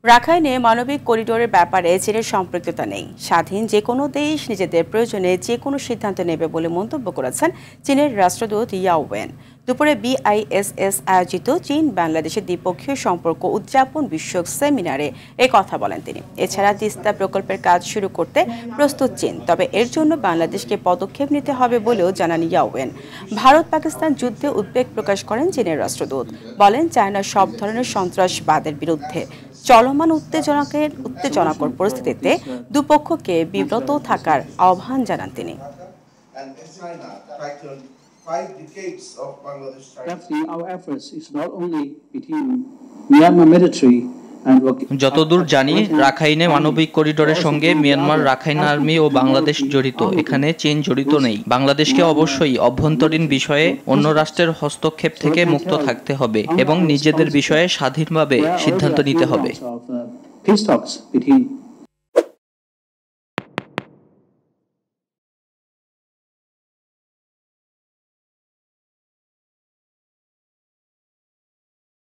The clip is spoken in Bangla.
রাখাইনে মানবিক করিডোরের ব্যাপারে চীনের সম্পৃক্ততা নেই। স্বাধীন যে কোনো দেশ নিজেদের প্রয়োজনে যে কোনো সিদ্ধান্ত নেবে বলে মন্তব্য করেছেন চীনের রাষ্ট্রদূত ইয়াও ওয়েন। দুপুরে BISS আয়োজিত চীন বাংলাদেশের দ্বিপক্ষীয় সম্পর্ক উদযাপন বিষয়ক সেমিনারে কথা বলেন তিনি। এছাড়া তিস্তা প্রকল্পের কাজ শুরু করতে প্রস্তুত চীন, তবে এর জন্য বাংলাদেশকে পদক্ষেপ নিতে হবে বলেও জানান ইয়াও ওয়েন। ভারত পাকিস্তান যুদ্ধে উদ্বেগ প্রকাশ করেন চীনের রাষ্ট্রদূত, বলেন চায়না সব ধরনের সন্ত্রাসবাদের বিরুদ্ধে। চলমান উত্তেজনাকর পরিস্থিতিতে দুপক্ষকে বিব্রত থাকার আহ্বান জানান তিনি। যতদূর জানি, রাখাইনে মানবিক করিডোরের সঙ্গে মিয়ানমার রাখাইন আর্মি ও বাংলাদেশ জড়িত। এখানে চীন জড়িত নেই। বাংলাদেশকে অবশ্যই অভ্যন্তরীণ বিষয়ে অন্য রাষ্ট্রের হস্তক্ষেপ থেকে মুক্ত থাকতে হবে এবং নিজেদের বিষয়ে স্বাধীনভাবে সিদ্ধান্ত নিতে হবে।